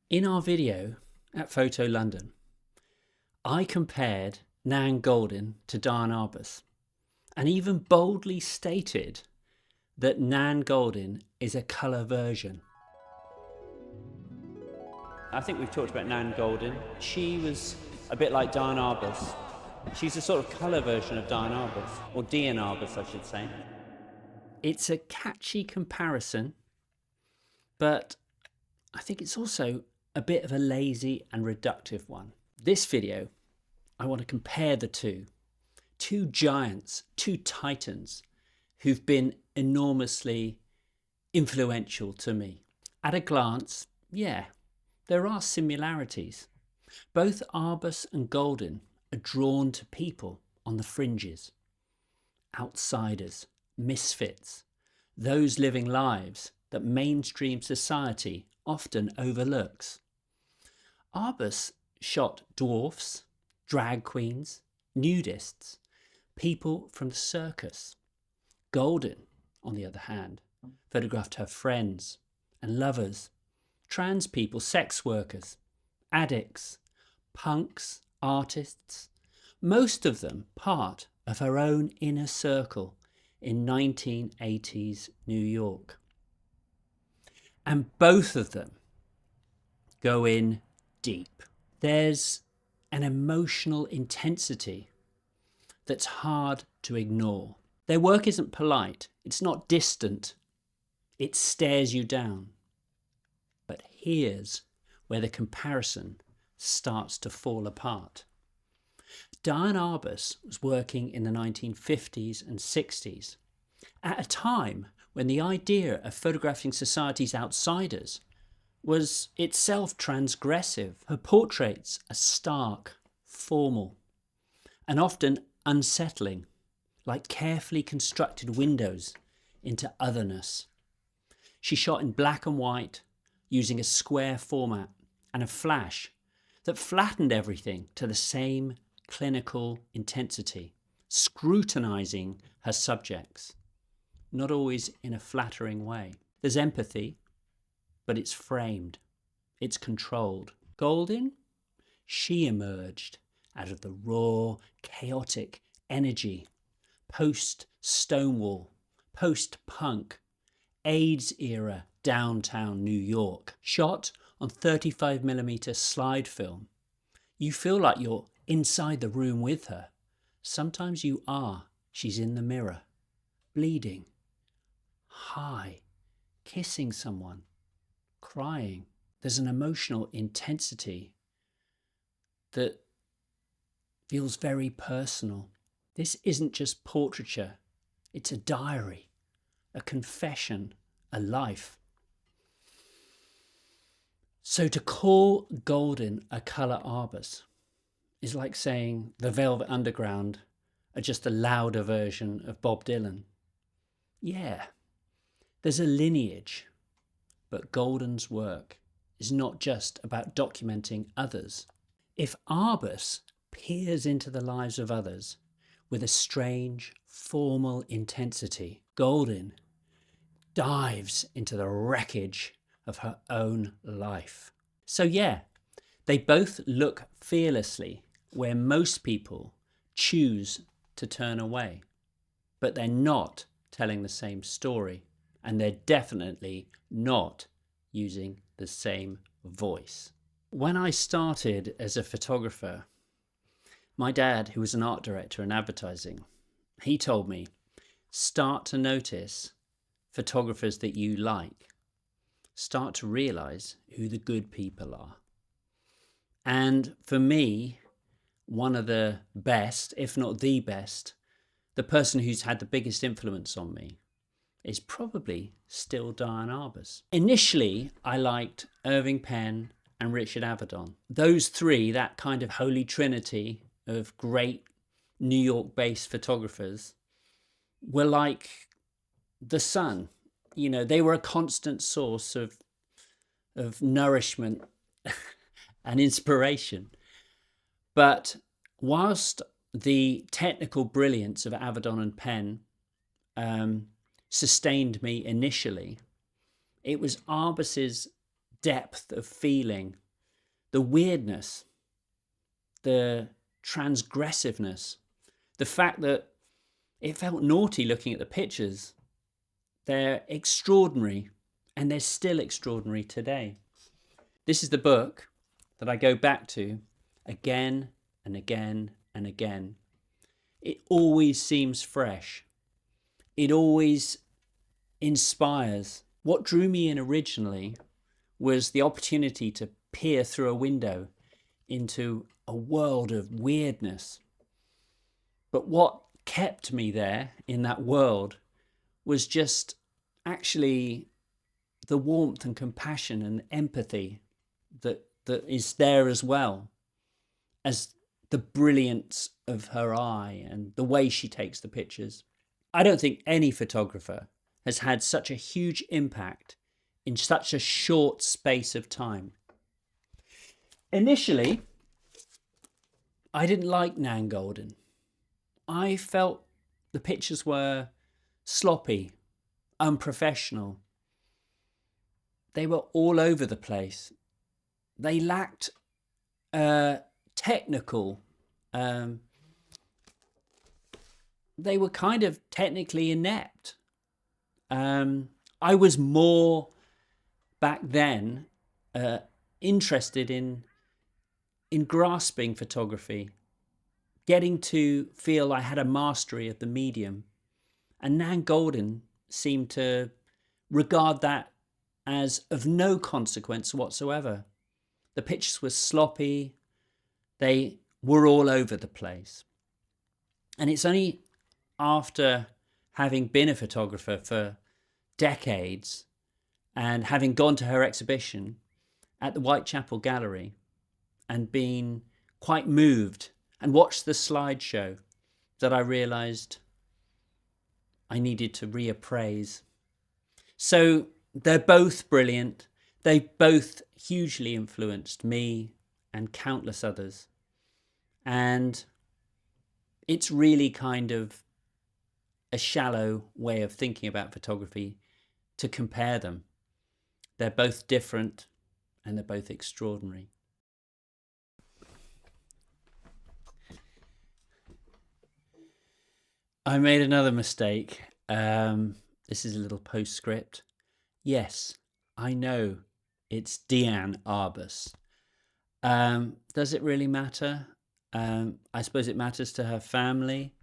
In our video at Photo London, I compared Nan Goldin to Diane Arbus and even boldly stated that Nan Goldin is a colour version. I think we've talked about Nan Goldin. She was a bit like Diane Arbus. She's a sort of colour version of Diane Arbus, or Diane Arbus I should say. It's a catchy comparison, but I think it's also a bit of a lazy and reductive one. This video, I want to compare the two giants, two titans who've been enormously influential to me. At a glance, yeah, there are similarities. Both Arbus and Goldin are drawn to people on the fringes, outsiders, misfits, those living lives that mainstream society often overlooks. Arbus shot dwarfs, drag queens, nudists, people from the circus. Goldin, on the other hand, photographed her friends and lovers, trans people, sex workers, addicts, punks, artists, most of them part of her own inner circle in 1980s New York. And both of them go in deep. There's an emotional intensity that's hard to ignore. Their work isn't polite, it's not distant, it stares you down. But here's where the comparison starts to fall apart. Diane Arbus was working in the 1950s and 60s, at a time when the idea of photographing society's outsiders was itself transgressive. Her portraits are stark, formal, and often unsettling, like carefully constructed windows into otherness. She shot in black and white, using a square format and a flash that flattened everything to the same clinical intensity, scrutinizing her subjects, not always in a flattering way. There's empathy, but it's framed, it's controlled. Goldin, she emerged out of the raw, chaotic energy, post-Stonewall, post-punk, AIDS era downtown New York, shot on 35mm slide film. You feel like you're inside the room with her. Sometimes you are. She's in the mirror, bleeding, high, kissing someone, crying. There's an emotional intensity that feels very personal. This isn't just portraiture, it's a diary, a confession, a life. So to call Goldin a colour Arbus is like saying the Velvet Underground are just a louder version of Bob Dylan. Yeah, there's a lineage, but Goldin's work is not just about documenting others. If Arbus peers into the lives of others with a strange, formal intensity, Goldin dives into the wreckage of her own life. So yeah, they both look fearlessly where most people choose to turn away, but they're not telling the same story, and they're definitely not using the same voice. When I started as a photographer, my dad, who was an art director in advertising, he told me, start to notice photographers that you like. Start to realize who the good people are. And for me, one of the best, if not the best, the person who's had the biggest influence on me is probably still Diane Arbus. Initially, I liked Irving Penn and Richard Avedon. Those three, that kind of holy trinity of great New York-based photographers, were like the sun. You know, they were a constant source of nourishment and inspiration. But whilst the technical brilliance of Avedon and Penn sustained me initially, it was Arbus's depth of feeling, the weirdness, the transgressiveness, the fact that it felt naughty looking at the pictures. They're extraordinary, and they're still extraordinary today. This is the book that I go back to again and again and again. It always seems fresh. It always inspires. What drew me in originally was the opportunity to peer through a window into a world of weirdness. But what kept me there in that world was just actually the warmth and compassion and empathy that is there, as well as the brilliance of her eye and the way she takes the pictures. I don't think any photographer has had such a huge impact in such a short space of time. Initially, I didn't like Nan Goldin. I felt the pictures were sloppy, unprofessional. They were all over the place. They lacked technical. They were kind of technically inept. I was more back then interested in grasping photography, getting to feel I had a mastery of the medium. And Nan Goldin seemed to regard that as of no consequence whatsoever. The pictures were sloppy. They were all over the place. And it's only after having been a photographer for decades and having gone to her exhibition at the Whitechapel Gallery and been quite moved and watched the slideshow that I realised I needed to reappraise. So they're both brilliant. They both hugely influenced me and countless others. And it's really kind of a shallow way of thinking about photography to compare them. They're both different and they're both extraordinary. I made another mistake. This is a little postscript. Yes, I know it's Diane Arbus. Does it really matter? I suppose it matters to her family,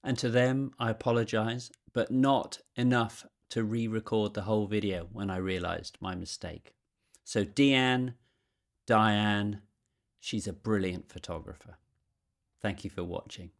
and to them I apologise, but not enough to re-record the whole video when I realised my mistake. So Diane, she's a brilliant photographer. Thank you for watching.